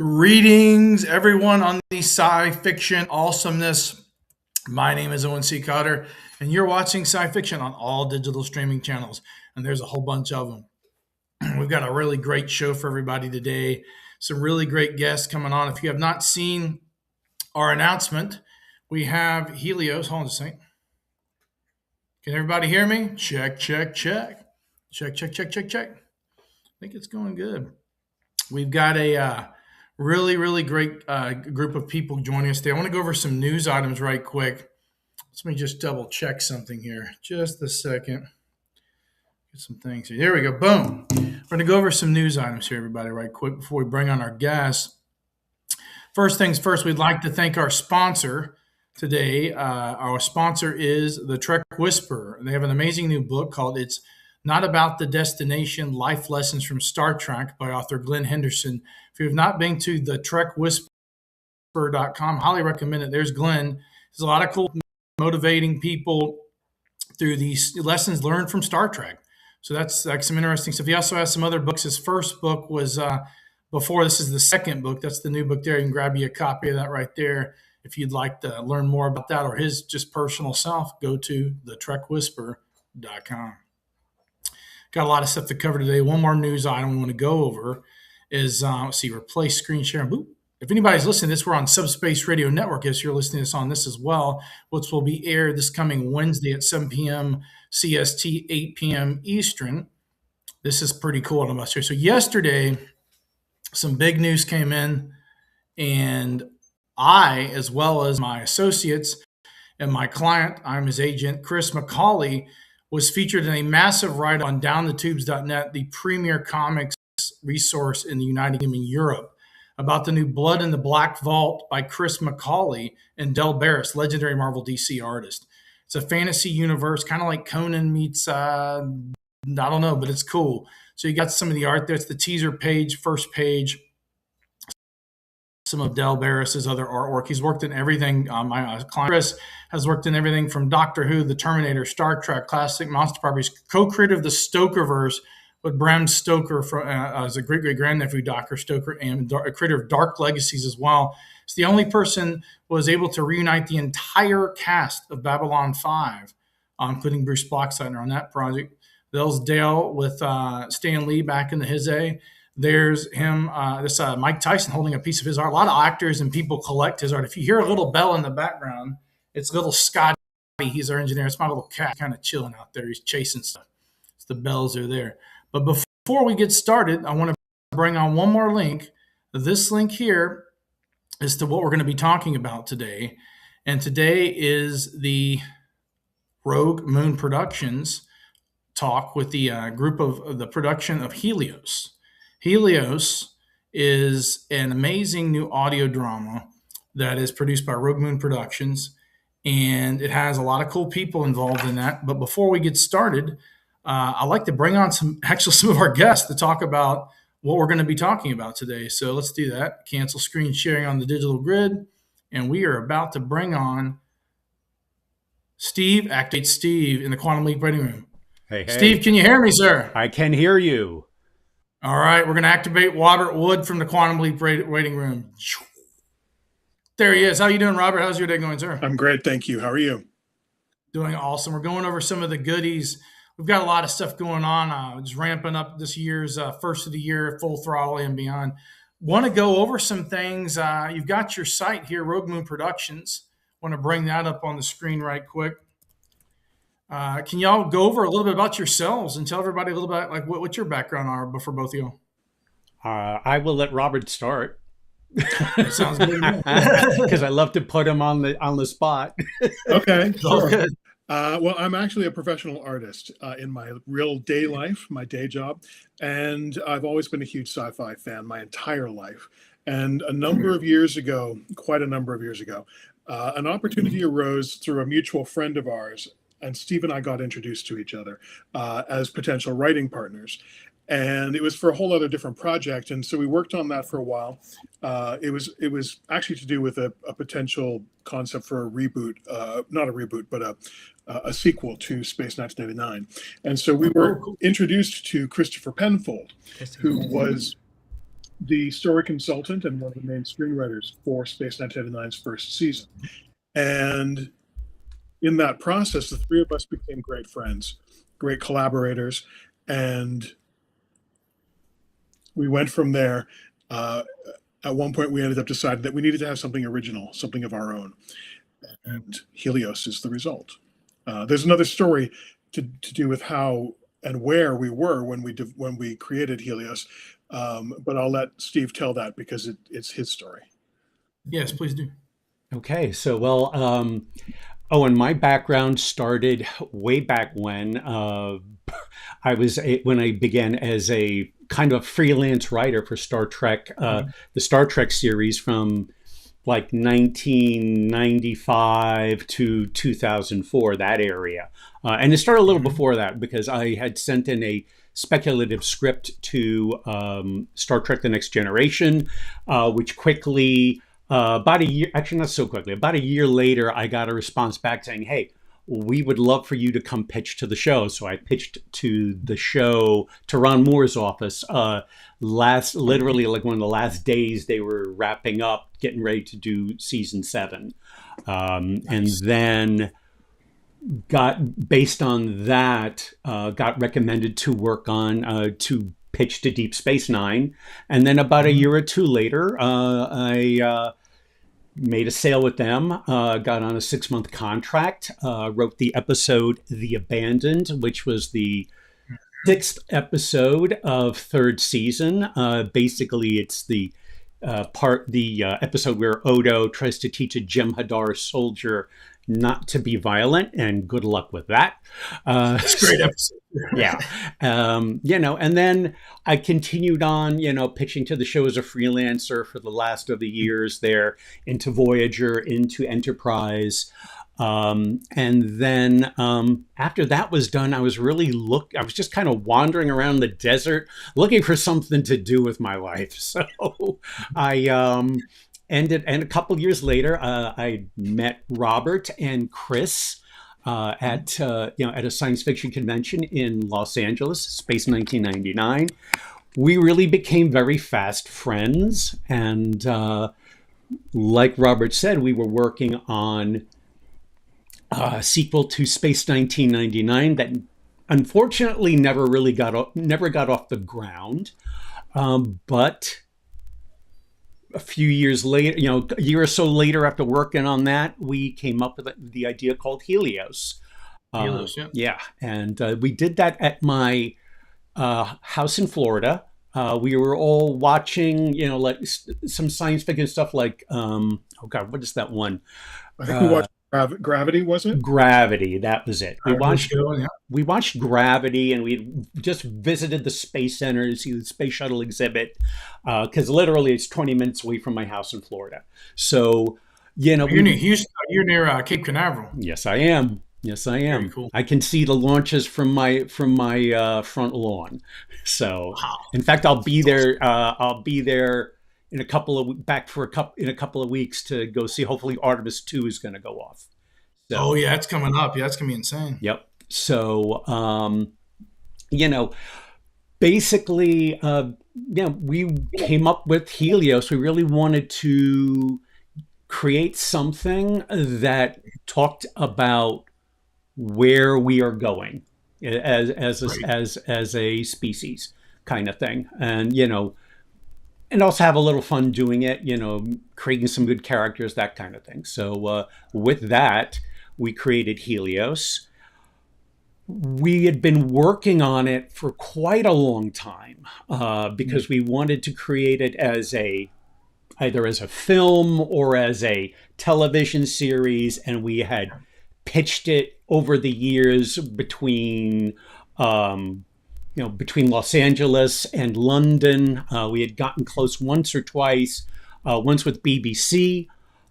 Greetings, everyone, on the sci-fiction awesomeness. My name is Owen C. Cotter, and you're watching sci-fiction on all digital streaming channels, and there's a whole bunch of them. We've got a really great show for everybody today. Some really great guests coming on. If you have not seen our announcement, we have Helios. Hold on a second. Can everybody hear me? Check, check, check. Check, check, check, check, check. I think it's going good. We've got a really great group of people joining us today. I want to go over some news items right quick. Let me just double check something here. Just a second. Get some things here. Here we go. Boom. We're going to go over some news items here, everybody, right quick before we bring on our guests. First things first, we'd like to thank our sponsor today. Our sponsor is the Trek Whisperer. They have an amazing new book called It's Not About the Destination, Life Lessons from Star Trek by author Glenn Henderson. If you have not been to the trekwhisperer.com, highly recommend it. There's Glenn. There's a lot of cool motivating people through these lessons learned from Star Trek. So that's like some interesting stuff. He also has some other books. His first book was before. This is the second book. That's the new book there. You can grab you a copy of that right there. If you'd like to learn more about that or his just personal self, go to thetrekwhisperer.com. Got a lot of stuff to cover today. One more news item we want to go over is, replace screen share. Boop. If anybody's listening to this, we're on Subspace Radio Network. As you're listening to this on this as well, which will be aired this coming Wednesday at 7 p.m. CST, 8 p.m. Eastern. This is pretty cool. I'm about to share. So yesterday, some big news came in, and I, as well as my associates and my client, I'm his agent, Chris McCauley, was featured in a massive write on downthetubes.net, the premier comics resource in the United Kingdom and Europe, about the new Blood in the Black Vault by Chris McCauley and Del Barris, legendary Marvel DC artist. It's a fantasy universe, kind of like Conan meets, I don't know, but it's cool. So you got some of the art there. It's the teaser page, first page. Some of Del Barris's other artwork. He's worked in everything. My client Chris has worked in everything from Doctor Who, The Terminator, Star Trek, classic monster properties. Co-creator of the Stokerverse with Bram Stoker as a great-great-grandnephew, Dr. Stoker, and a creator of Dark Legacies as well. It's the only person who was able to reunite the entire cast of Babylon 5, including Bruce Boxleitner on that project. There's Dale with Stan Lee back in the his day. There's him, Mike Tyson holding a piece of his art. A lot of actors and people collect his art. If you hear a little bell in the background, it's little Scotty. He's our engineer. It's my little cat kind of chilling out there. He's chasing stuff. It's the bells are there. But before we get started, I want to bring on one more link. This link here is to what we're going to be talking about today. And today is the Rogue Moon Productions talk with the group of the production of Helios. Helios is an amazing new audio drama that is produced by Rogue Moon Productions, and it has a lot of cool people involved in that. But before we get started, I'd like to bring on some of our guests to talk about what we're going to be talking about today. So let's do that. Cancel screen sharing on the digital grid, and we are about to bring on Steve, Activate Steve, in the Quantum Leap Waiting Room. Hey. Steve, can you hear me, sir? I can hear you. All right, we're going to activate Robert Wood from the Quantum Leap Waiting Room. There he is. How you doing, Robert? How's your day going, sir? I'm great, thank you. How are you? Doing awesome. We're going over some of the goodies. We've got a lot of stuff going on. Just ramping up this year's first of the year, full throttle and beyond. Want to go over some things. You've got your site here, Rogue Moon Productions. Want to bring that up on the screen right quick. Can y'all go over a little bit about yourselves and tell everybody a little bit like what your background are for both of you? I will let Robert start. That sounds good. Because I love to put him on the spot. Okay, sure. Good. Well, I'm actually a professional artist in my real day life, my day job, and I've always been a huge sci-fi fan my entire life. And a number of years ago, quite a number of years ago, an opportunity arose through a mutual friend of ours, and Steve and I got introduced to each other as potential writing partners. And it was for a whole other different project. And so we worked on that for a while. It was actually to do with a potential concept for a reboot, not a reboot, but a sequel to Space 1999. And so we were introduced to Christopher Penfold, who was the story consultant and one of the main screenwriters for Space 1999's first season. And in that process, the three of us became great friends, great collaborators, and we went from there. At one point, we ended up deciding that we needed to have something original, something of our own, and Helios is the result. There's another story to do with how and where we were when we created Helios, but I'll let Steve tell that because it's his story. Yes, please do. Okay, so well, and my background started way back when when I began as a kind of freelance writer for Star Trek, the Star Trek series from like 1995 to 2004, that area. And it started a little before that because I had sent in a speculative script to Star Trek The Next Generation, which quickly, about a year, actually not so quickly, about a year later, I got a response back saying, hey, we would love for you to come pitch to the show. So I pitched to the show, to Ron Moore's office, literally like one of the last days they were wrapping up, getting ready to do season 7. And then based on that, got recommended to work on, to pitch to Deep Space Nine. And then about a year or two later, I made a sale with them, got on a 6-month contract, wrote the episode The Abandoned, which was the 6th episode of 3rd season. Basically, it's the episode where Odo tries to teach a Jem'Hadar soldier not to be violent, and good luck with that. It's a great episode. Yeah. And then I continued on, pitching to the show as a freelancer for the last of the years there, into Voyager, into Enterprise. And then after that was done, I was just kind of wandering around the desert looking for something to do with my life. So I and a couple of years later, I met Robert and Chris at a science fiction convention in Los Angeles, Space 1999. We really became very fast friends, and like Robert said, we were working on a sequel to Space 1999 that unfortunately never got off the ground, but a few years later, a year or so later after working on that, we came up with the idea called Helios. Helios, yeah. Yeah, and we did that at my house in Florida. We were all watching, like some science fiction stuff like, what is that one? I think we watched Gravity, was it? Gravity, that was it. We Yeah. watched Gravity, and we just visited the Space Center to see the Space Shuttle exhibit, because literally it's 20 minutes away from my house in Florida. So, You're near Houston. You're near Cape Canaveral. Yes, I am. Very cool. I can see the launches from my front lawn. So, wow. In fact, I'll be there. I'll be there in a couple of weeks to go see. Hopefully, Artemis 2 is going to go off. So, oh yeah, it's coming up. Yeah, it's going to be insane. Yep. So, basically, we came up with Helios. We really wanted to create something that talked about where we are going as a species, kind of thing, and also have a little fun doing it, creating some good characters, that kind of thing. So with that, we created Helios. We had been working on it for quite a long time because we wanted to create it as either as a film or as a television series, and we had pitched it over the years between Los Angeles and London. We had gotten close once or twice, once with BBC,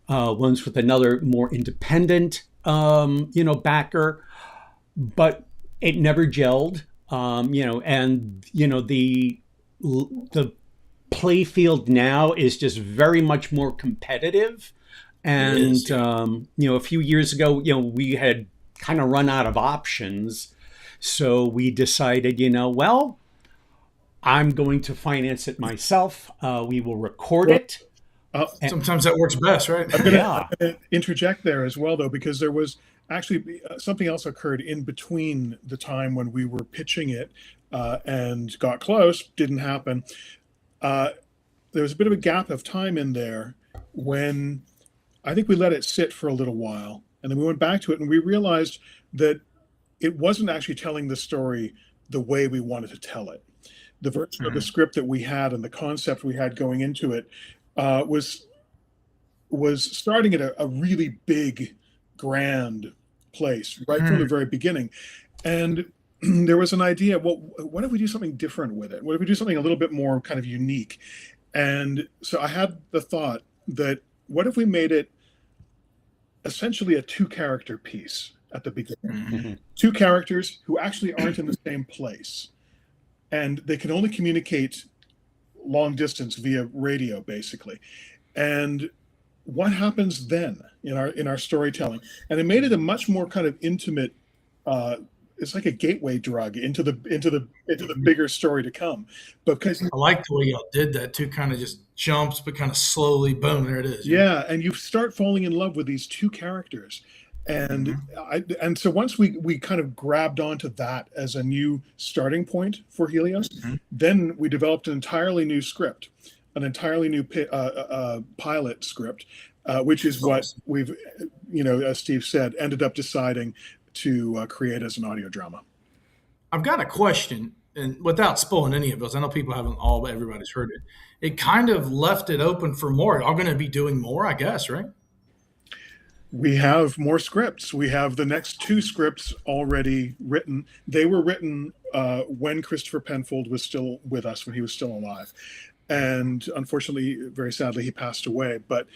once with another more independent, backer, but it never gelled. The play field now is just very much more competitive. And, a few years ago, we had kind of run out of options. So we decided, I'm going to finance it myself. We will record it. Sometimes that works best, right? I'm going to interject there as well, though, because there was actually something else occurred in between the time when we were pitching it and got close, didn't happen. There was a bit of a gap of time in there when I think we let it sit for a little while. And then we went back to it and we realized that it wasn't actually telling the story the way we wanted to tell it. The version of the script that we had and the concept we had going into it was starting at a really big, grand place right from the very beginning. And there was an idea, well, what if we do something different with it? What if we do something a little bit more kind of unique? And so I had the thought that what if we made it essentially a 2-character piece at the beginning? 2 characters who actually aren't in the same place. And they can only communicate long distance via radio, basically. And what happens then in our storytelling? And it made it a much more kind of intimate. It's like a gateway drug into the bigger story to come. Because I like the way y'all did that too. Kind of just jumps, but kind of slowly, boom, there it is. Yeah, and you start falling in love with these 2 characters. And so once we kind of grabbed onto that as a new starting point for Helios, then we developed an entirely new script, an entirely new pilot script, which is what we've, as Steve said, ended up deciding to create as an audio drama. I've got a question, and without spoiling any of those, I know people haven't everybody's heard it. It kind of left it open for more. Y'all going to be doing more, I guess, right? We have more scripts. We have the next 2 scripts already written. They were written when Christopher Penfold was still with us, when he was still alive. And unfortunately, very sadly, he passed away. But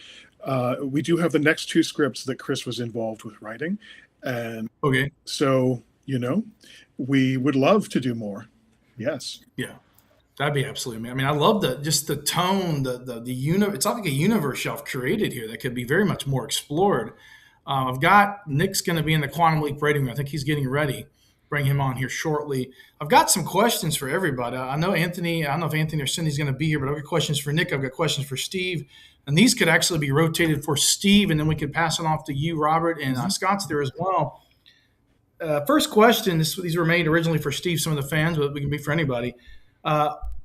we do have the next 2 scripts that Chris was involved with writing. And so, we would love to do more. Yes. Yeah. That'd be absolutely. I mean, I love just the tone, the it's like a universe y'all created here that could be very much more explored. I've got Nick's going to be in the Quantum Leap rating room. I think he's getting ready. Bring him on here shortly. I've got some questions for everybody. I know Anthony. I don't know if Anthony or Cindy's going to be here, but I've got questions for Nick. I've got questions for Steve, and these could actually be rotated for Steve, and then we could pass it off to you, Robert, and Scott's there as well. First question. These were made originally for Steve, some of the fans, but we can be for anybody.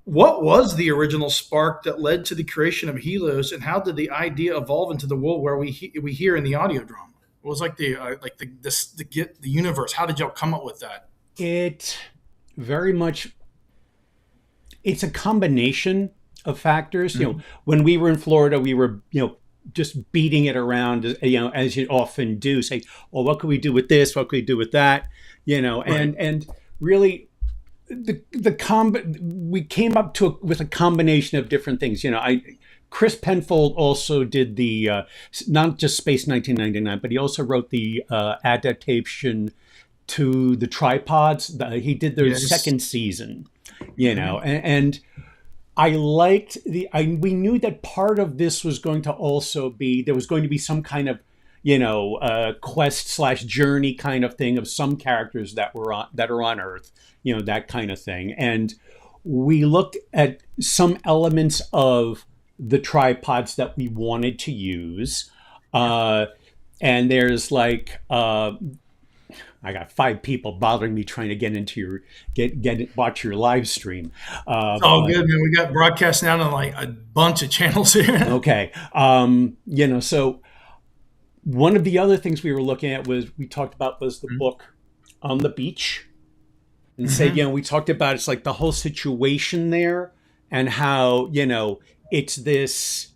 What was the original spark that led to the creation of Helios, and how did the idea evolve into the world where we hear in the audio drama? What was like the universe? How did y'all come up with that? It very much. It's a combination of factors. When we were in Florida, we were just beating it around, as you often do. Say, well, what could we do with this? What could we do with that? And really. We came up with a combination of different things. Chris Penfold also did the not just Space 1999, but he also wrote the adaptation to the Tripods. He did their second season, and I liked we knew that part of this was going to also be, there was going to be some kind of quest/journey kind of thing of some characters that are on Earth, that kind of thing. And we looked at some elements of the Tripods that we wanted to use. And there's I got 5 people bothering me trying to get into watch your live stream. It's all good, man. We got broadcasting out on a bunch of channels here. Okay. So one of the other things we were looking at was the book On the Beach. And we talked about, it's like the whole situation there and how, it's this,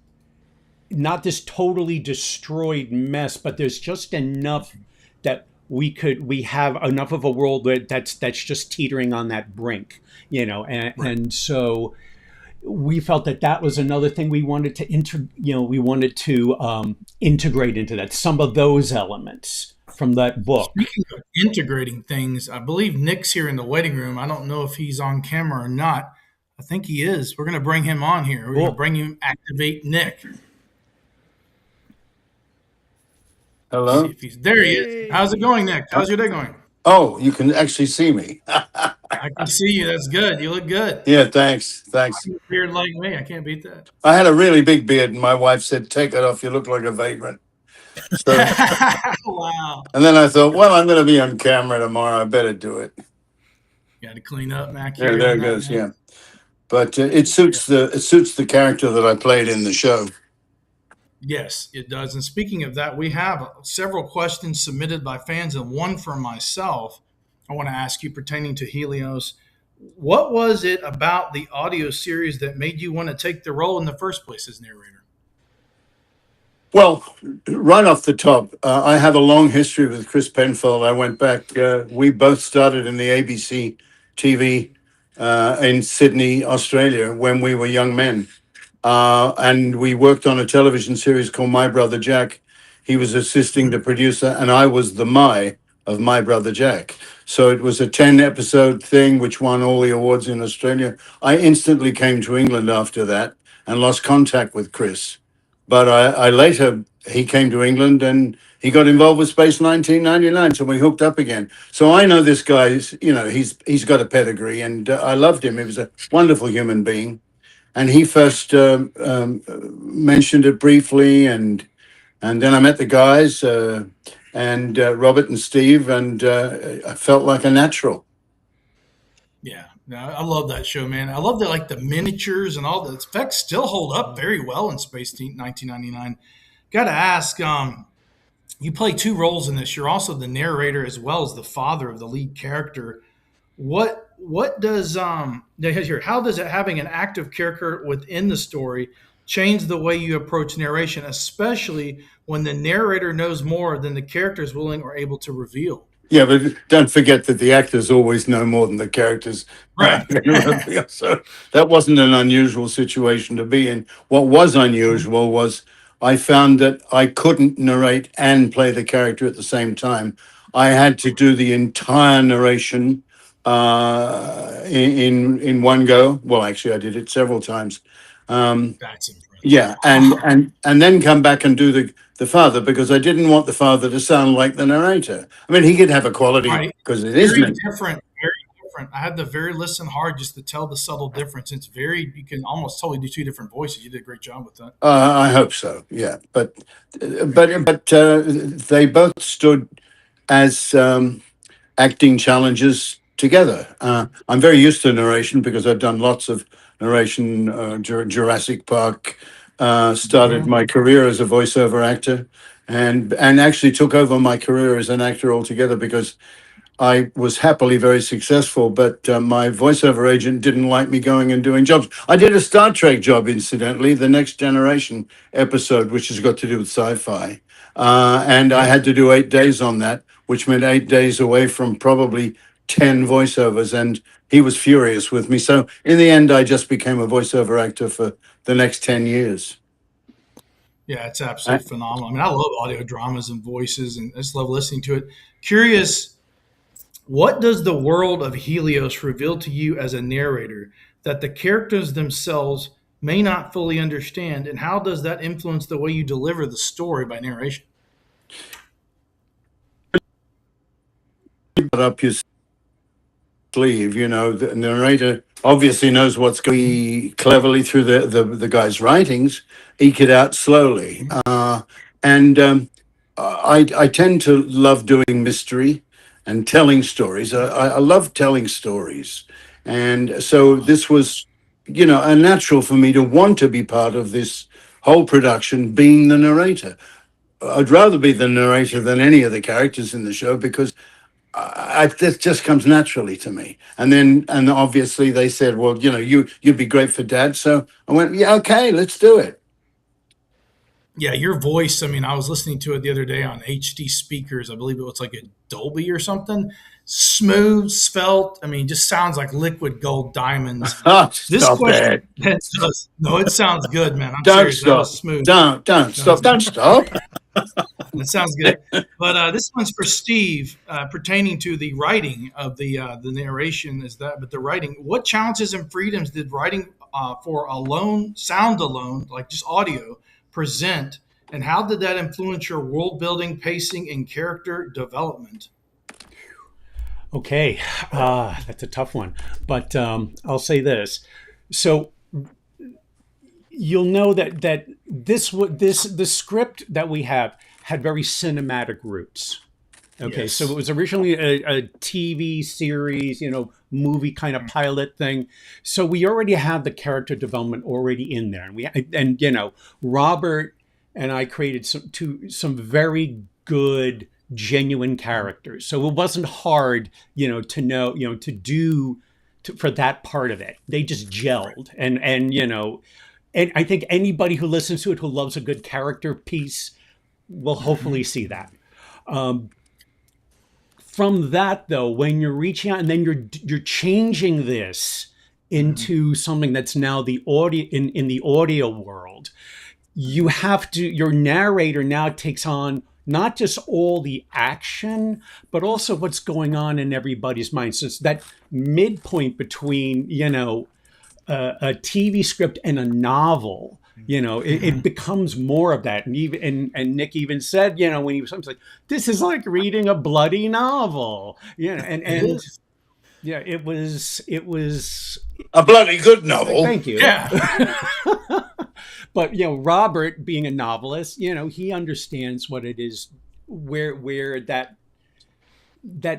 not this totally destroyed mess, but there's just enough that we have enough of a world that's just teetering on that brink, and so we felt that was another thing we wanted to integrate into that, some of those elements from that book. Speaking of integrating things, I believe Nick's here in the waiting room. I don't know if he's on camera or not. I think he is. We're going to bring him on here. We're going to bring him, activate Nick. Hello? There he is. How's it going, Nick? How's your day going? Oh, you can actually see me. I can see you. That's good. You look good. Yeah, thanks. Beard like me. I can't beat that. I had a really big beard, and my wife said, "Take it off. You look like a vagrant." So, Wow. and then I thought, well, I'm going to be on camera tomorrow. I better do it. Got to clean up, Mac. There it goes. Yeah, but it suits the character that I played in the show. Yes, it does. And speaking of that, we have several questions submitted by fans, and one from myself. I want to ask you pertaining to Helios. What was it about the audio series that made you want to take the role in the first place as narrator? Well, right off the top, I have a long history with Chris Penfold. I went back. We both started in the ABC TV in Sydney, Australia, when we were young men. And we worked on a television series called My Brother Jack. He was assisting the producer, and I was the of My Brother Jack. So it was a 10-episode thing, which won all the awards in Australia. I instantly came to England after that and lost contact with Chris. But I later, he came to England and he got involved with Space 1999. So we hooked up again. So I know this guy, he's got a pedigree, and I loved him. He was a wonderful human being. And he first mentioned it briefly, and then I met the guys, and Robert and Steve, and I felt like a natural. Yeah, no, I love that show, man. I love that, like the miniatures and all the effects still hold up very well in Space 1999. Got to ask, you play two roles in this. You're also the narrator as well as the father of the lead character. What does here? How does it having an active character within the story change the way you approach narration, especially when the narrator knows more than the character is willing or able to reveal? Yeah, but don't forget that the actors always know more than the characters. Right. So that wasn't an unusual situation to be in. What was unusual was I found that I couldn't narrate and play the character at the same time. I had to do the entire narration in one go. Well, actually, I did it several times. That's impressive. Yeah, and then come back and do the father, because I didn't want the father to sound like the narrator. I mean, he could have a quality Right. because it is Very me. different. Very different. I had to very listen hard just to tell the subtle difference. It's very, you can almost totally do two different voices. You did a great job with that. I hope so. Yeah, but they both stood as acting challenges together. I'm very used to narration because I've done lots of narration. Jurassic Park, started my career as a voiceover actor, and actually took over my career as an actor altogether, because I was happily very successful, but my voiceover agent didn't like me going and doing jobs. I did a Star Trek job, incidentally, the Next Generation episode, which has got to do with sci-fi. And I had to do 8 days on that, which meant 8 days away from probably 10 voiceovers. And he was furious with me. So in the end, I just became a voiceover actor for the next 10 years. Yeah, it's absolutely phenomenal. I mean, I love audio dramas and voices, and I just love listening to it. Curious, what does the world of Helios reveal to you as a narrator that the characters themselves may not fully understand, and how does that influence the way you deliver the story by narration? Put up your sleeve, the narrator obviously knows what's going cleverly through the guy's writings, eke it out slowly. And I tend to love doing mystery and telling stories. I love telling stories. And so this was, a natural for me to want to be part of this whole production, being the narrator. I'd rather be the narrator than any of the characters in the show, because this just comes naturally to me. And obviously they said, well, you'd be great for Dad. So I went, yeah, okay, let's do it. Yeah, your voice. I mean, I was listening to it the other day on HD speakers. I believe it was like a Dolby or something. Smooth, svelte. I mean, just sounds like liquid gold diamonds. Stop it. No, it sounds good, man. I'm Don't serious. stop. That was smooth. Don't stop. Don't stop. That sounds good. But this one's for Steve, pertaining to the writing of the narration. But the writing. What challenges and freedoms did writing for sound alone, like just audio, present, and how did that influence your world building, pacing, and character development? Okay, that's a tough one, but I'll say this. So you'll know that the script that we have had very cinematic roots. Okay, Yes. so it was originally a TV series, movie kind of pilot thing. So we already have the character development already in there, and Robert and I created some very good, genuine characters. So it wasn't hard, to know, to do for that part of it. They just gelled, and I think anybody who listens to it who loves a good character piece will hopefully see that. From that, though, when you're reaching out and then you're changing this into something that's now the audio in the audio world, your narrator now takes on not just all the action, but also what's going on in everybody's mind. So it's that midpoint between, a TV script and a novel. It becomes more of that. And Nick even said, when he was like, this is like reading a bloody novel. And yeah, it was A bloody good novel. thank you. Yeah. But Robert, being a novelist, he understands what it is, where that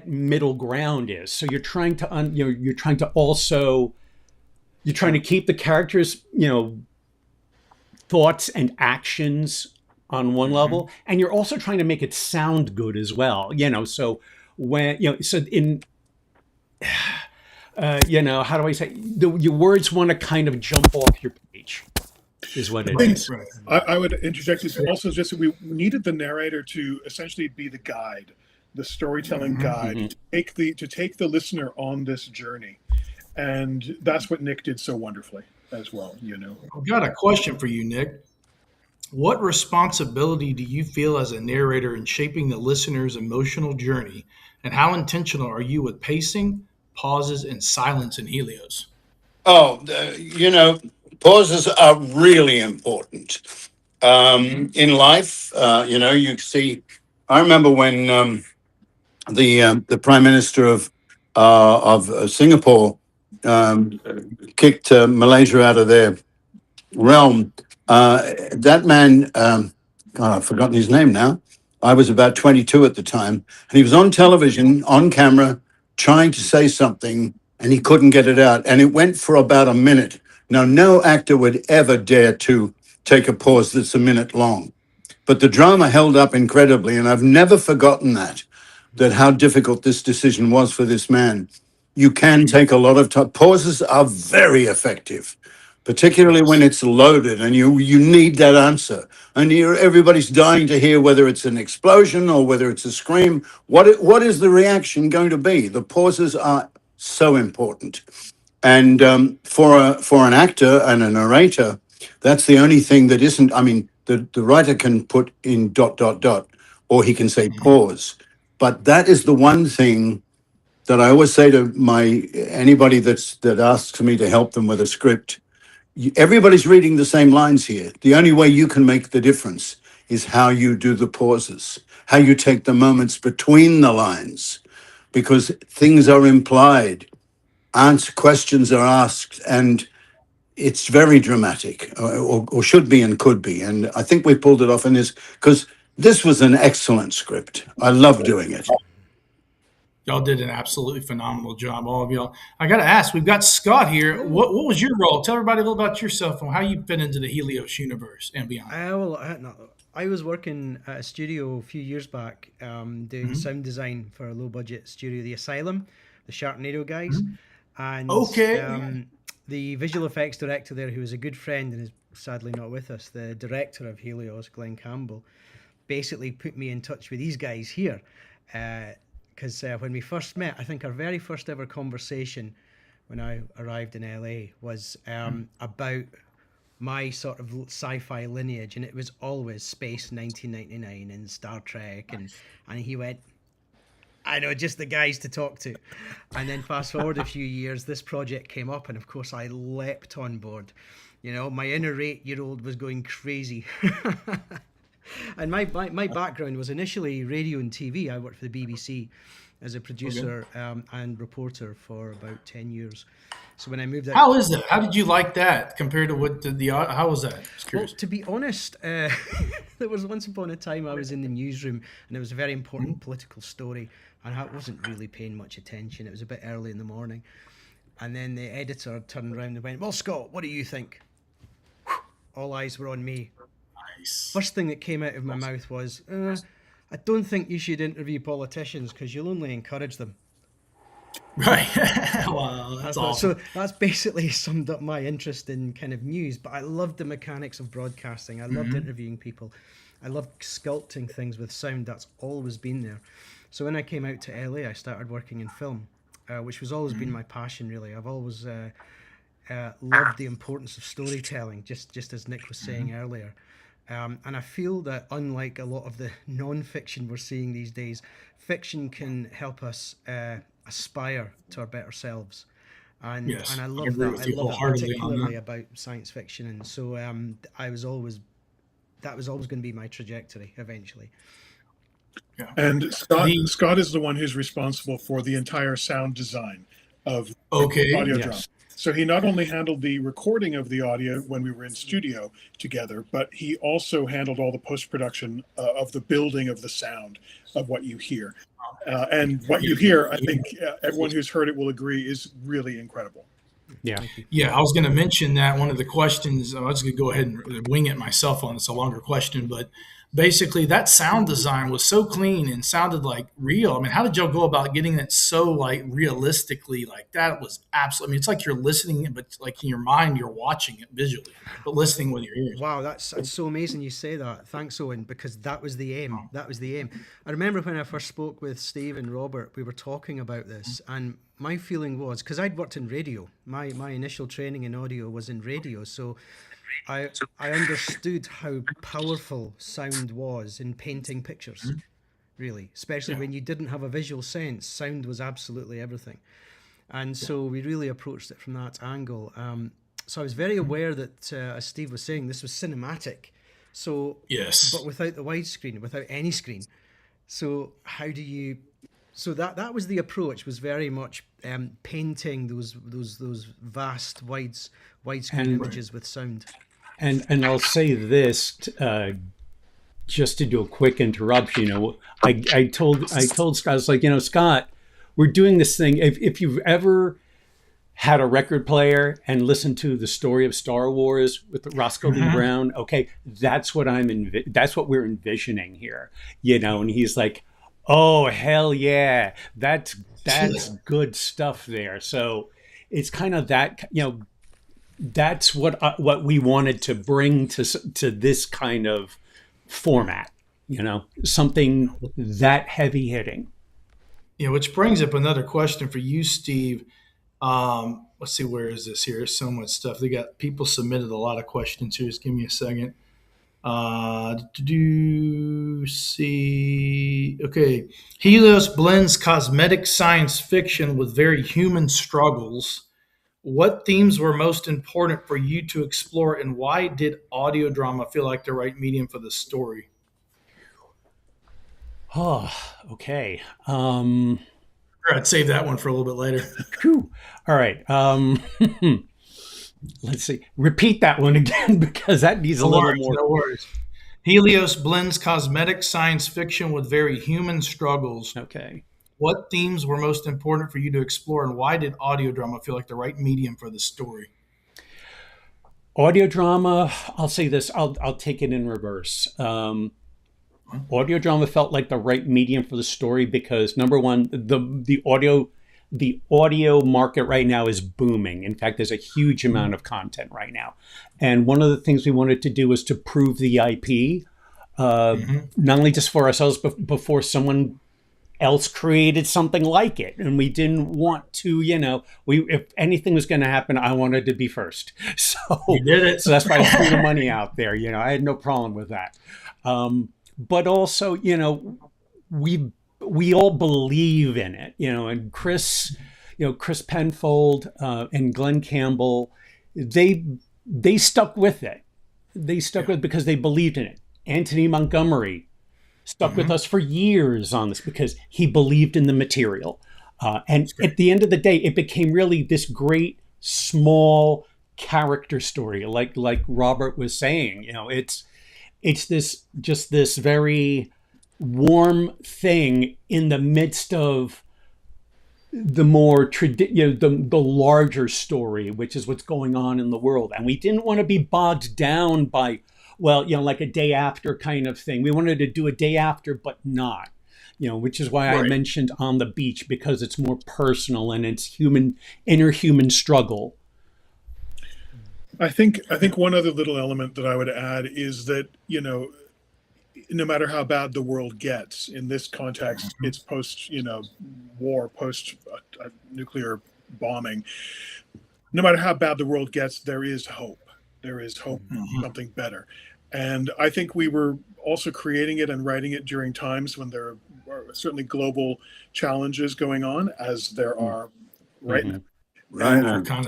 middle ground is. So you're trying to you're trying to keep the characters, thoughts and actions on one level, and you're also trying to make it sound good as well. So when how do I say, your words want to kind of jump off your page, is what it is. Right. I would interject this also, just that we needed the narrator to essentially be the guide, the storytelling guide, to take the listener on this journey. And that's what Nick did so wonderfully as well, I've got a question for you, Nick. What responsibility do you feel as a narrator in shaping the listener's emotional journey? And how intentional are you with pacing, pauses, and silence in Helios? Oh, pauses are really important in life. You see, I remember when the Prime Minister of Singapore kicked Malaysia out of their realm. That man, God, I've forgotten his name now. I was about 22 at the time, and he was on television, on camera, trying to say something, and he couldn't get it out. And it went for about a minute. Now, no actor would ever dare to take a pause that's a minute long. But the drama held up incredibly, and I've never forgotten that how difficult this decision was for this man. You can take a lot of time. Pauses are very effective, particularly when it's loaded and you need that answer. And everybody's dying to hear whether it's an explosion or whether it's a scream. What is the reaction going to be? The pauses are so important. And for an actor and a narrator, that's the only thing that isn't. I mean, the writer can put in ... or he can say pause. But that is the one thing that I always say to anybody that asks me to help them with a script. Everybody's reading the same lines here. The only way you can make the difference is how you do the pauses, how you take the moments between the lines, because things are implied, questions are asked, and it's very dramatic, or should be and could be. And I think we pulled it off in this, because this was an excellent script. I love doing it. Y'all did an absolutely phenomenal job, all of y'all. I got to ask, we've got Scott here. What was your role? Tell everybody a little about yourself and how you fit into the Helios universe and beyond. I was working at a studio a few years back doing sound design for a low-budget studio, The Asylum, the Sharknado guys. And the visual effects director there, who is a good friend and is sadly not with us, the director of Helios, Glenn Campbell, basically put me in touch with these guys here. Because when we first met, I think our very first ever conversation when I arrived in LA was about my sort of sci-fi lineage, and it was always Space 1999 and Star Trek, and he went, I know just the guys to talk to. And then fast forward a few years, this project came up, and of course I leapt on board. My inner 8-year-old was going crazy. And my background was initially radio and TV. I worked for the BBC as a producer and reporter for about 10 years. So when I moved out... How is that? How did you like that compared to what how was that? Just curious. Well, to be honest, there was once upon a time I was in the newsroom and it was a very important political story and I wasn't really paying much attention. It was a bit early in the morning. And then the editor turned around and went, "Well, Scott, what do you think?" All eyes were on me. Nice. First thing that came out of my mouth was, "I don't think you should interview politicians because you'll only encourage them." Right. Wow, that's awesome. So that's basically summed up my interest in kind of news. But I loved the mechanics of broadcasting. I loved interviewing people. I loved sculpting things with sound. That's always been there. So when I came out to LA, I started working in film, which has always been my passion, really. I've always loved the importance of storytelling, just as Nick was saying earlier. And I feel that unlike a lot of the non-fiction we're seeing these days, fiction can help us aspire to our better selves. And I love that. I love that particularly about science fiction. And so that was always going to be my trajectory eventually. Yeah. And Scott is the one who's responsible for the entire sound design of audio drama. So he not only handled the recording of the audio when we were in studio together, but he also handled all the post-production of the building of the sound of what you hear. And what you hear, I think everyone who's heard it will agree, is really incredible. Yeah. I was going to mention that one of the questions, I was going to go ahead and wing it myself on. It's a longer question, but basically that sound design was so clean and sounded like real. I mean, how did y'all go about getting it so like realistically like that? It was absolutely, I mean, it's like you're listening, but like in your mind, you're watching it visually, but listening with your ears. Wow, that's so amazing you say that. Thanks, Owen, because that was the aim. That was the aim. I remember when I first spoke with Steve and Robert, we were talking about this, and my feeling was, because I'd worked in radio, my initial training in audio was in radio, so I understood how powerful sound was in painting pictures, really, especially when you didn't have a visual sense. Sound was absolutely everything. And so we really approached it from that angle. So I was very aware that, as Steve was saying, this was cinematic. So, but without the widescreen, without any screen. So how do you... So that was the approach, was very much painting those vast widescreen images with sound. And I'll say this, just to do a quick interruption. I told Scott, I was like, Scott, we're doing this thing. If you've ever had a record player and listened to the story of Star Wars with Roscoe Lee Brown, okay, that's what that's what we're envisioning here, And he's like, oh, hell yeah, that's good stuff there. So it's kind of that, that's what we wanted to bring to this kind of format, something that heavy hitting. Which brings up another question for you, Steve. Let's see, where is this here? There's so much stuff. They got people submitted a lot of questions here. Just give me a second. Okay. Helios blends cosmetic science fiction with very human struggles. What themes were most important for you to explore, and why did audio drama feel like the right medium for the story? Oh, okay. I'd save that one for a little bit later. All right. Let's see. Repeat that one again, because that needs a little more. No worries. Helios blends cosmetic science fiction with very human struggles. Okay. What themes were most important for you to explore, and why did audio drama feel like the right medium for the story? Audio drama, I'll say this, I'll take it in reverse. Audio drama felt like the right medium for the story because, number one, the audio market right now is booming. In fact, there's a huge amount of content right now. And one of the things we wanted to do was to prove the IP, not only just for ourselves, but before someone else created something like it. And we didn't want to, if anything was going to happen, I wanted to be first. So you did it. So that's why I threw the money out there. I had no problem with that. But also, we all believe in it, and Chris Penfold and Glenn Campbell, they stuck with it. They stuck with it because they believed in it. Anthony Montgomery stuck with us for years on this because he believed in the material. And at the end of the day, it became really this great, small character story. Like Robert was saying, it's this very warm thing in the midst of the more the larger story, which is what's going on in the world. And we didn't want to be bogged down by, like a day after kind of thing. We wanted to do a day after, but not, which is why I mentioned On the Beach, because it's more personal and it's inner human struggle. I think one other little element that I would add is that, no matter how bad the world gets, in this context, it's post, war, post nuclear bombing. No matter how bad the world gets, there is hope. There is hope, something better. And I think we were also creating it and writing it during times when there are certainly global challenges going on, as there are right now.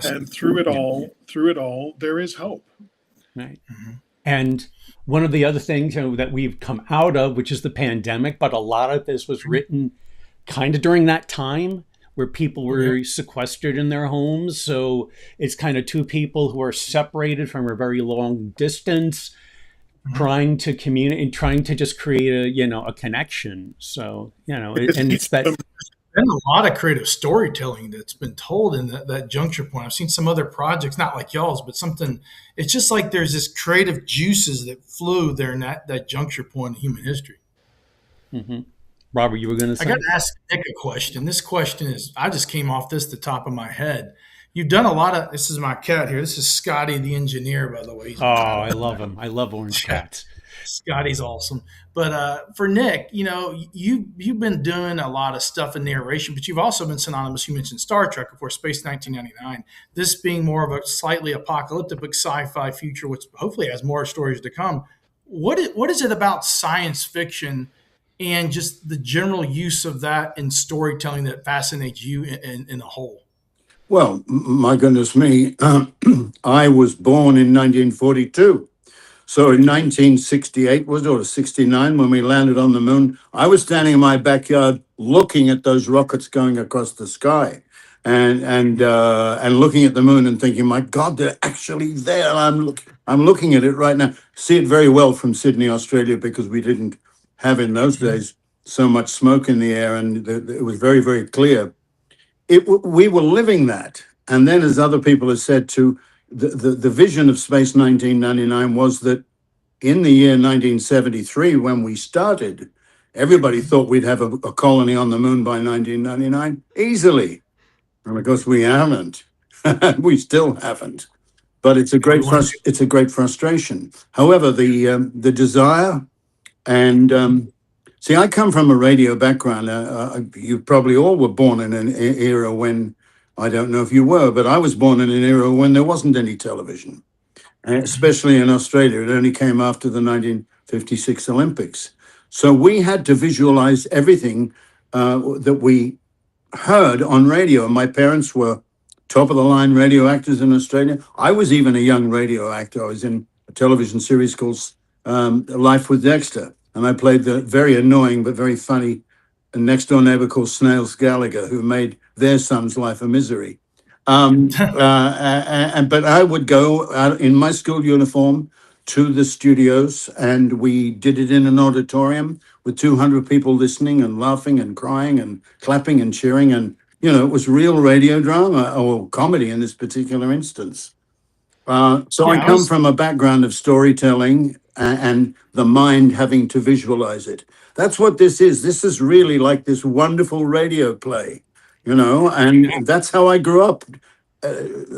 And through it all, there is hope. Right. And one of the other things that we've come out of, which is the pandemic, but a lot of this was written kind of during that time where people were sequestered in their homes. So it's kind of two people who are separated from a very long distance, trying to communicate and trying to just create a connection. So, and it's that. Been a lot of creative storytelling that's been told in that juncture point. I've seen some other projects, not like y'all's, but something. It's just like there's this creative juices that flew there in that juncture point in human history. Robert, you were going to say? I got to ask Nick a question. This question is, I just came off the top of my head. You've done a lot of. This is my cat here. This is Scotty, the engineer, by the way. I love him. I love orange cats. Scotty's awesome. But for Nick, you've been doing a lot of stuff in narration, but you've also been synonymous. You mentioned Star Trek, of course, Space 1999. This being more of a slightly apocalyptic sci-fi future, which hopefully has more stories to come. What is it about science fiction and just the general use of that in storytelling that fascinates you in a whole? Well, my goodness me, I was born in 1942. So in 1968, was it, or 69, when we landed on the moon, I was standing in my backyard looking at those rockets going across the sky and looking at the moon and thinking, my God, they're actually there. I'm looking at it right now. See it very well from Sydney, Australia, because we didn't have in those days so much smoke in the air, and it was very, very clear. We were living that. And then, as other people have said too, the vision of Space 1999 was that in the year 1973, when we started, everybody thought we'd have a colony on the moon by 1999 easily. And of course, we haven't. We still haven't. But it's a great frustration. However, the desire and see, I come from a radio background. You probably all were born in an era when, I don't know if you were, but I was born in an era when there wasn't any television, especially in Australia. It only came after the 1956 Olympics. So we had to visualize everything that we heard on radio. My parents were top-of-the-line radio actors in Australia. I was even a young radio actor. I was in a television series called Life with Dexter, and I played the very annoying but very funny next-door neighbor called Snails Gallagher, who made their son's life a misery. But I would go out in my school uniform to the studios, and we did it in an auditorium with 200 people listening and laughing and crying and clapping and cheering. And, it was real radio drama, or comedy in this particular instance. I come from a background of storytelling and the mind having to visualize it. That's what this is. This is really like this wonderful radio play, and that's how I grew up,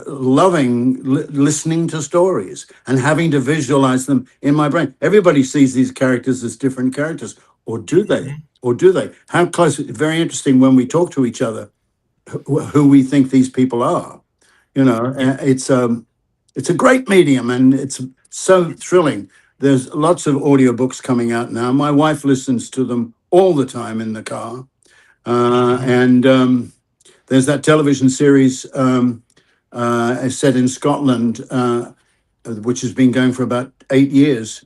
loving listening to stories and having to visualize them in my brain. Everybody sees these characters as different characters, or do they? Or do they? How close? Very interesting when we talk to each other, who we think these people are. It's a great medium, and it's so thrilling. There's lots of audiobooks coming out now. My wife listens to them all the time in the car. And there's that television series set in Scotland, which has been going for about 8 years.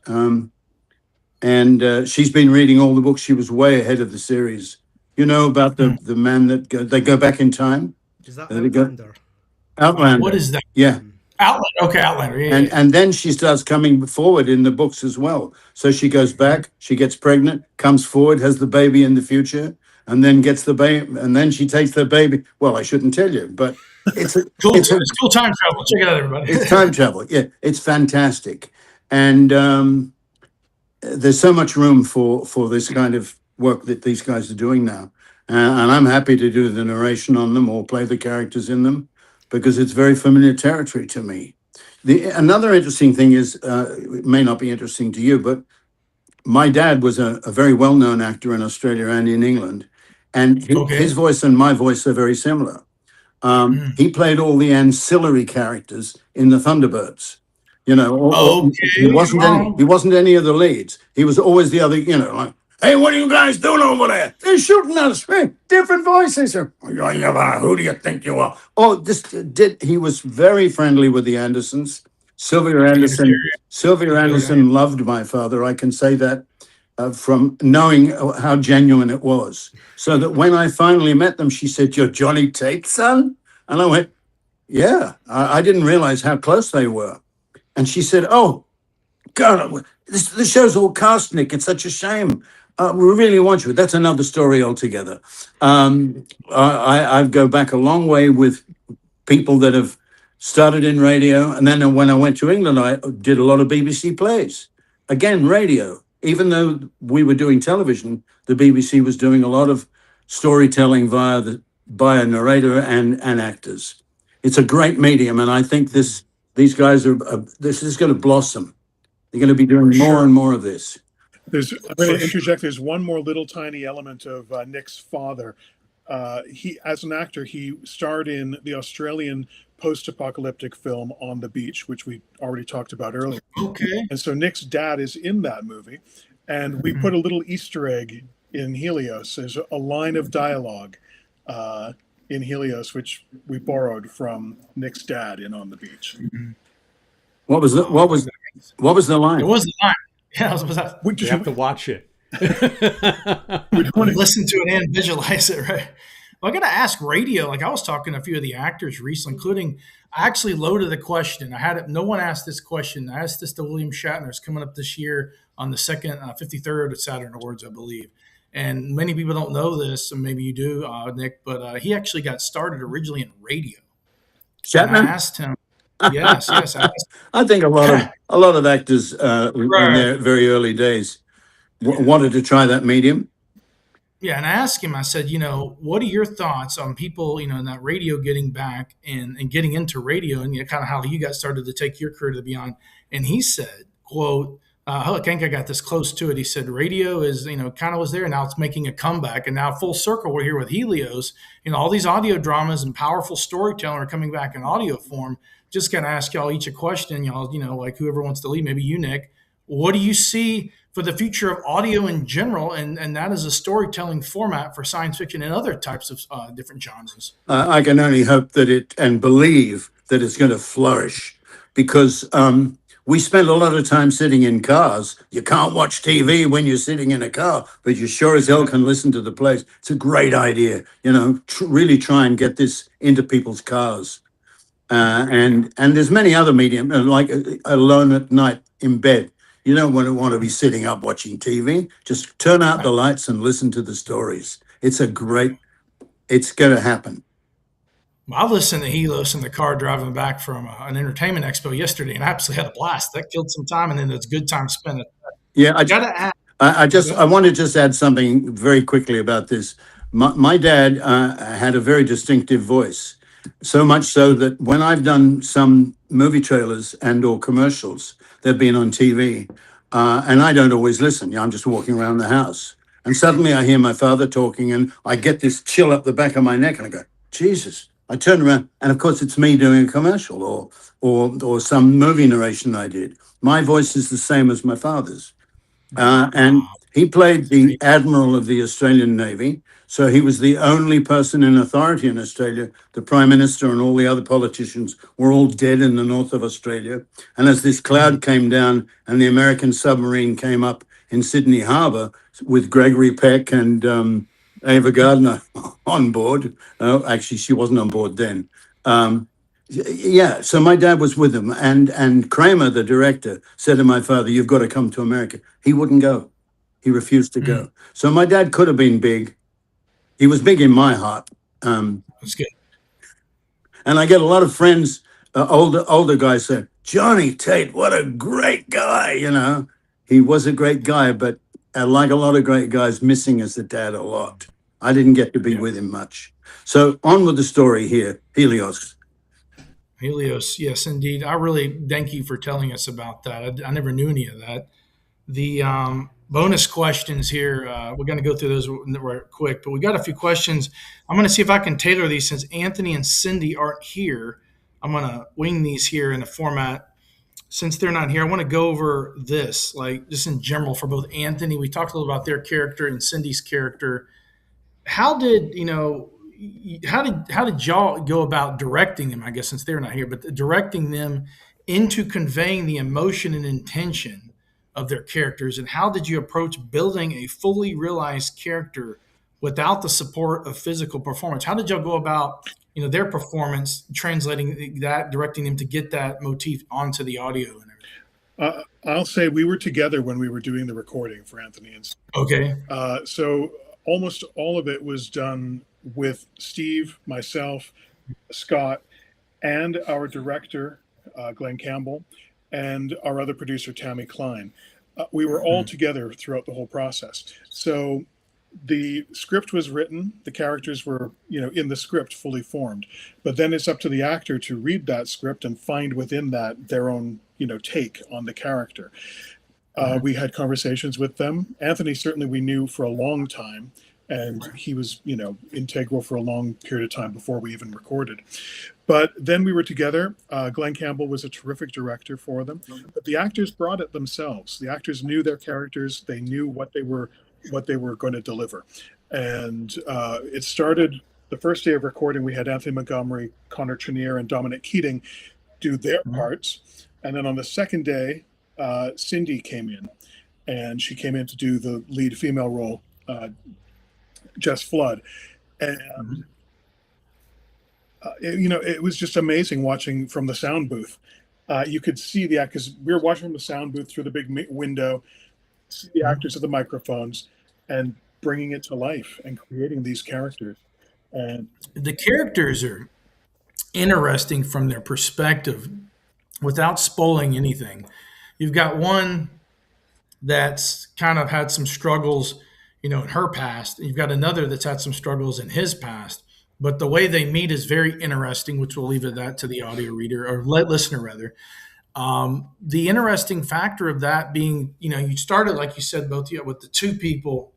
and she's been reading all the books. She was way ahead of the series. You know about the man that they go back in time? Is that They go- Outlander? Outlander. What is that? Yeah. Outlander. Okay, Outlander. Yeah, yeah. And then she starts coming forward in the books as well. So she goes back, she gets pregnant, comes forward, has the baby in the future, and then gets the baby, and then she takes the baby. Well, I shouldn't tell you, but it's Cool. It's cool time travel. Check it out, everybody. it's time travel. Yeah, it's fantastic, and there's so much room for this kind of work that these guys are doing now, and I'm happy to do the narration on them or play the characters in them because it's very familiar territory to me. Another interesting thing is, it may not be interesting to you, but my dad was a very well-known actor in Australia and in England, and his voice and my voice are very similar. He played all the ancillary characters in the Thunderbirds. You know, he wasn't any of the leads. He was always the other. You know, like, hey, what are you guys doing over there? They're shooting at us. Hey, different voices. Who do you think you are? Oh, he was very friendly with the Andersons. Sylvia Anderson loved my father. I can say that from knowing how genuine it was. So that when I finally met them, she said, "You're Johnny Tate's son?" And I went, "Yeah." I didn't realize how close they were. And she said, "Oh, God, the show's all cast, Nick. It's such a shame. We really want you." That's another story altogether. I go back a long way with people that have started in radio. And then when I went to England, I did a lot of BBC plays. Again, radio. Even though we were doing television, the BBC was doing a lot of storytelling by a narrator and actors. It's a great medium. And I think these guys this is going to blossom. They're going to be doing more and more of this. I'm going to interject. There's one more little tiny element of Nick's father. He, as an actor, he starred in the Australian post-apocalyptic film On the Beach, which we already talked about earlier. Okay. And so Nick's dad is in that movie, and we put a little Easter egg in Helios. There's a line of dialogue in Helios, which we borrowed from Nick's dad in On the Beach. What was the line? It was the line. Yeah, was that? You have to watch it. Listen to it and visualize it, right? Well, I got to ask radio. Like I was talking to a few of the actors recently, including I actually loaded a question. No one asked this question. I asked this to William Shatner. It's coming up this year on the second 53rd Saturn Awards, I believe. And many people don't know this, and maybe you do, Nick. But he actually got started originally in radio. Shatner? And I asked him. Yes. I think a lot of actors in their very early days wanted to try that medium. Yeah, and I asked him, I said, what are your thoughts on people, in that radio getting back and getting into radio and kind of how you got started to take your career to beyond? And he said, quote, I think I got this close to it. He said, radio is, kind of was there. Now it's making a comeback. And now full circle, we're here with Helios. All these audio dramas and powerful storytelling are coming back in audio form. Just going to ask y'all each a question, y'all, like whoever wants to lead, maybe you, Nick. What do you see for the future of audio in general, and that is a storytelling format for science fiction and other types of different genres? I can only hope that and believe that it's going to flourish, because we spend a lot of time sitting in cars. You can't watch TV when you're sitting in a car, but you sure as hell can listen to the plays. It's a great idea, really try and get this into people's cars. And there's many other medium, like alone at night in bed. You don't want to be sitting up watching TV. Just turn out the lights and listen to the stories. It's going to happen. Well, I listened to Helios in the car driving back from an entertainment expo yesterday, and I absolutely had a blast. That killed some time, and then it's good time spent. Yeah, I want to just add something very quickly about this. My dad had a very distinctive voice, so much so that when I've done some movie trailers and or commercials, they've been on TV, and I don't always listen. I'm just walking around the house, and suddenly I hear my father talking, and I get this chill up the back of my neck, and I go, Jesus. I turn around, and of course it's me doing a commercial or some movie narration I did. My voice is the same as my father's. And he played the Admiral of the Australian Navy. So he was the only person in authority in Australia. The Prime Minister and all the other politicians were all dead in the north of Australia. And as this cloud came down and the American submarine came up in Sydney Harbour with Gregory Peck and Ava Gardner on board. Actually, she wasn't on board then. Yeah, so my dad was with them, and Kramer, the director, said to my father, "You've got to come to America." He wouldn't go. He refused to go. So my dad could have been big. He was big in my heart. That's good. And I get a lot of friends, older guys say, "Johnny Tate, what a great guy." He was a great guy, but like a lot of great guys, missing as a dad a lot. I didn't get to be with him much. So on with the story here, Helios. Helios, yes, indeed. I really thank you for telling us about that. I never knew any of that. The bonus questions here, we're going to go through those quick, but we got a few questions. I'm going to see if I can tailor these since Anthony and Cindy aren't here. I'm going to wing these here in a format. Since they're not here, I want to go over this, like just in general for both Anthony. We talked a little about their character and Cindy's character. How did y'all go about directing them? I guess since they're not here, but directing them into conveying the emotion and intention of their characters, and how did you approach building a fully realized character without the support of physical performance? How did y'all go about their performance, translating that, directing them to get that motif onto the audio and everything? I'll say we were together when we were doing the recording for Anthony and Okay. So almost all of it was done with Steve, myself, Scott, and our director, Glenn Campbell, and our other producer, Tammy Klein. We were all together throughout the whole process. So the script was written, the characters were, in the script fully formed, but then it's up to the actor to read that script and find within that their own, take on the character. We had conversations with them. Anthony, certainly we knew for a long time, and he was, integral for a long period of time before we even recorded. But then we were together. Glenn Campbell was a terrific director for them, but the actors brought it themselves. The actors knew their characters. They knew what they were going to deliver. And it started the first day of recording. We had Anthony Montgomery, Connor Trenier, and Dominic Keating do their parts. And then on the second day, Cindy came in, and she came in to do the lead female role, Jess Flood. And, it was just amazing watching from the sound booth. You could see the act, because we were watching from the sound booth through the big window, see the actors at the microphones, and bringing it to life and creating these characters. And the characters are interesting from their perspective without spoiling anything. You've got one that's kind of had some struggles, in her past, and you've got another that's had some struggles in his past. But the way they meet is very interesting, which we'll leave that to the audio reader or listener rather. The interesting factor of that being, you started, like you said, both with the two people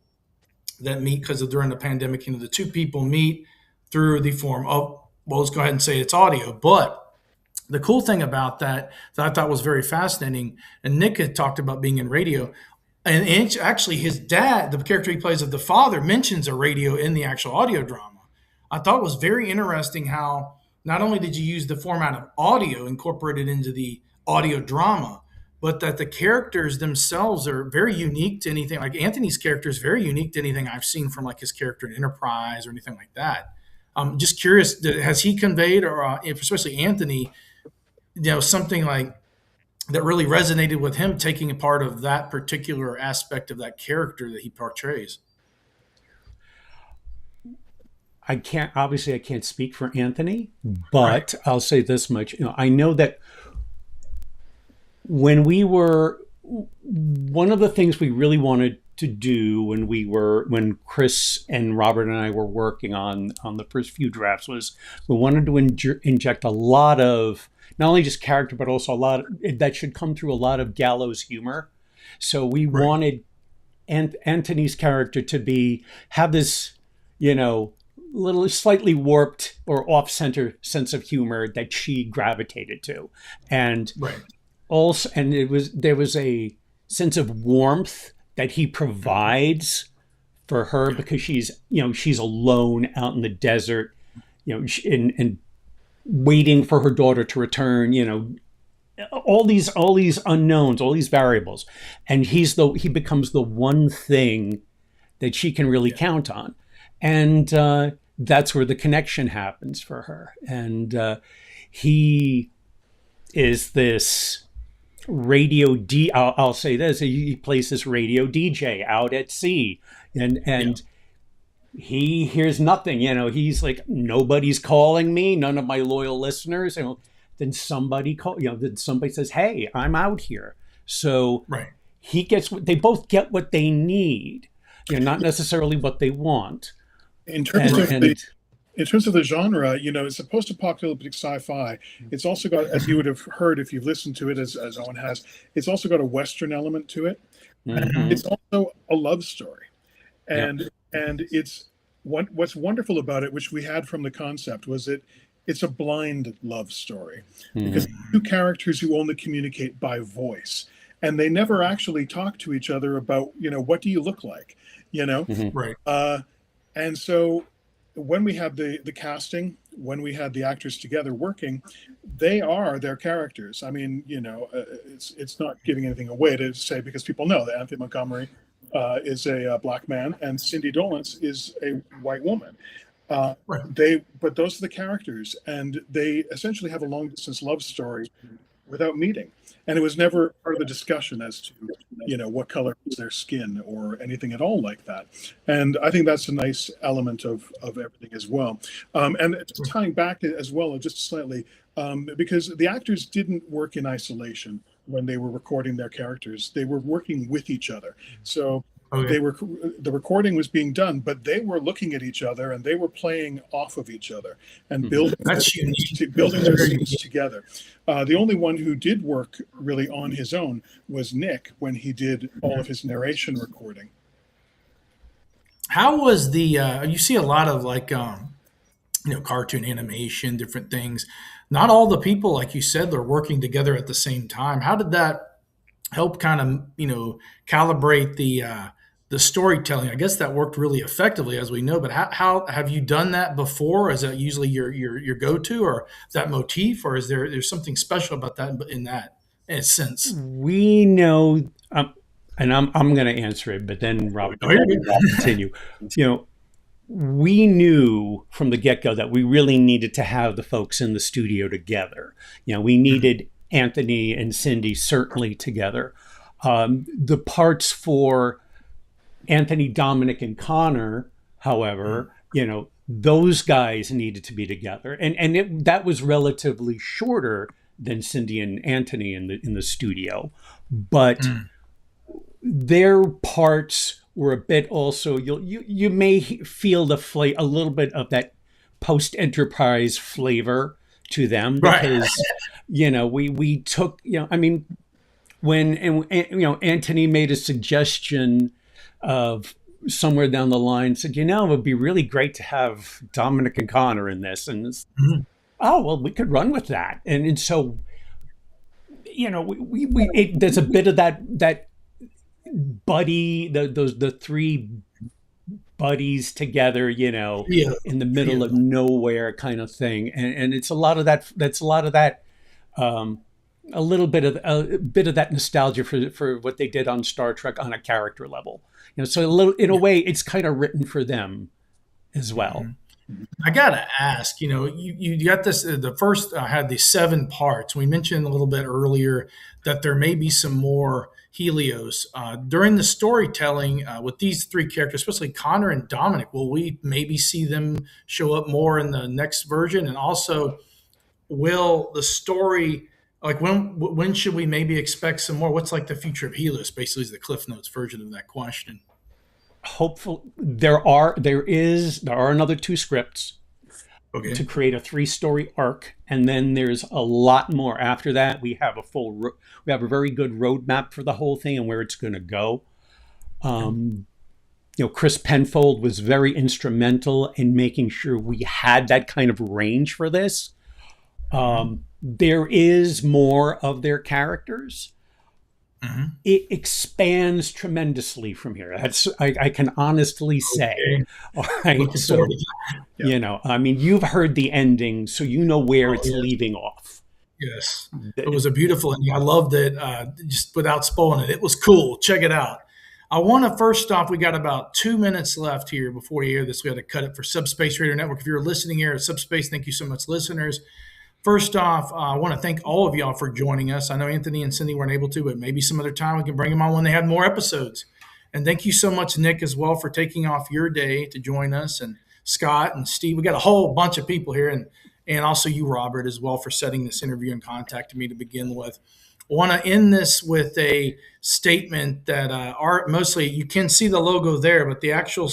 that meet because of during the pandemic, the two people meet through the form of, well, let's go ahead and say it's audio. But the cool thing about that I thought was very fascinating, and Nick had talked about being in radio, and it's actually his dad, the character he plays of the father, mentions a radio in the actual audio drama. I thought it was very interesting how not only did you use the format of audio incorporated into the audio drama, but that the characters themselves are very unique to anything. Like Anthony's character is very unique to anything I've seen from like his character in Enterprise or anything like that. I'm just curious, has he conveyed, or especially Anthony, something like that really resonated with him taking a part of that particular aspect of that character that he portrays? I can't speak for Anthony, but I'll say this much. I know that one of the things we really wanted to do when Chris and Robert and I were working on the first few drafts was we wanted to inject a lot of not only just character, but also a lot that should come through a lot of gallows humor. So we wanted Anthony's character to have this, little slightly warped or off-center sense of humor that she gravitated to, and also, and there was a sense of warmth that he provides for her because she's alone out in the desert, and waiting for her daughter to return, all these unknowns, all these variables, and he becomes the one thing that she can really count on, and that's where the connection happens for her. And he is this I'll say this: he plays this radio DJ out at sea, and he hears nothing. He's like, nobody's calling me, none of my loyal listeners. Then somebody then somebody says, "Hey, I'm out here." So they both get what they need, not necessarily what they want. In terms of the genre, it's a post-apocalyptic sci-fi. It's also got, as you would have heard if you've listened to it, as Owen has, it's also got a Western element to it. Mm-hmm. It's also a love story, and it's what's wonderful about it, which we had from the concept, was it's a blind love story, because two characters who only communicate by voice, and they never actually talk to each other about, what do you look like, Right. And so when we had the casting, when we had the actors together working, they are their characters. I mean, it's not giving anything away to say, because people know that Anthony Montgomery is a black man and Cindy Dolenc is a white woman. But those are the characters, and they essentially have a long distance love story without meeting, and it was never part of the discussion as to what color is their skin or anything at all like that. And I think that's a nice element of everything as well. And just tying back as well just slightly, because the actors didn't work in isolation when they were recording their characters. They were working with each other. So the recording was being done, but they were looking at each other and they were playing off of each other and building their scenes together. The only one who did work really on his own was Nick, when he did all of his narration recording. How was you see a lot of cartoon animation, different things. Not all the people, like you said, they're working together at the same time. How did that help kind of, calibrate the storytelling? I guess that worked really effectively, as we know, but how have you done that before? Is that usually your go-to, or that motif, or is there's something special about that in a sense? We know, and I'm going to answer it, but then Rob will continue. We knew from the get-go that we really needed to have the folks in the studio together. We needed Anthony and Cindy certainly together. The parts for Anthony, Dominic, and Connor, however, those guys needed to be together, and that was relatively shorter than Cindy and Anthony in the studio, but their parts were a bit also. You may feel a little bit of that post-Enterprise flavor to them, because we took when Anthony made a suggestion of somewhere down the line, said, it would be really great to have Dominic and Connor in this, and we could run with that, and so there's a bit of that buddy, the three buddies together, in the middle of nowhere kind of thing, and it's a lot of that. That's a lot of that. A bit of that nostalgia for what they did on Star Trek on a character level. So in a way, it's kind of written for them as well. I gotta ask, you got this. The first had these 7 parts. We mentioned a little bit earlier that there may be some more Helios during the storytelling with these 3 characters, especially Connor and Dominic. Will we maybe see them show up more in the next version? And also, will the story, when should we maybe expect some more? What's the future of Helios? Basically, is the Cliff Notes version of that question. Hopefully, there are another 2 scripts to create a 3-story arc, and then there's a lot more after that. We have a very good roadmap for the whole thing and where it's going to go. Chris Penfold was very instrumental in making sure we had that kind of range for this. There is more of their characters. It expands tremendously from here. I can honestly say. All right. So, you've heard the ending, so where it's leaving off. Yes, it was a beautiful ending. I loved it. Just without spoiling it, it was cool. Check it out. I want to first off, we got about 2 minutes left here before you hear this. We had to cut it for Subspace Radio Network. If you're listening here at Subspace, thank you so much, listeners. First off, I want to thank all of y'all for joining us. I know Anthony and Cindy weren't able to, but maybe some other time we can bring them on when they have more episodes. And thank you so much, Nick, as well, for taking off your day to join us, and Scott and Steve. We got a whole bunch of people here, and also you, Robert, as well, for setting this interview and contacting me to begin with. I want to end this with a statement that mostly you can see the logo there, but the actual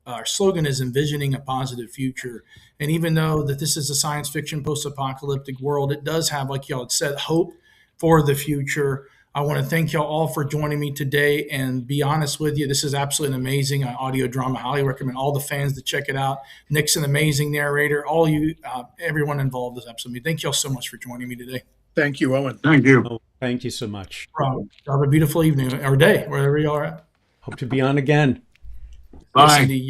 our slogan is envisioning a positive future. And even though that this is a science fiction post-apocalyptic world, it does have, like y'all had said, hope for the future. I want to thank y'all all for joining me today, and be honest with you, this is absolutely an amazing audio drama. I highly recommend all the fans to check it out. Nick's an amazing narrator. All you, everyone involved is absolutely. Thank y'all so much for joining me today. Thank you, Owen. Thank you. Oh, thank you so much. Have a beautiful evening or day, wherever you are at. Hope to be on again. Bye.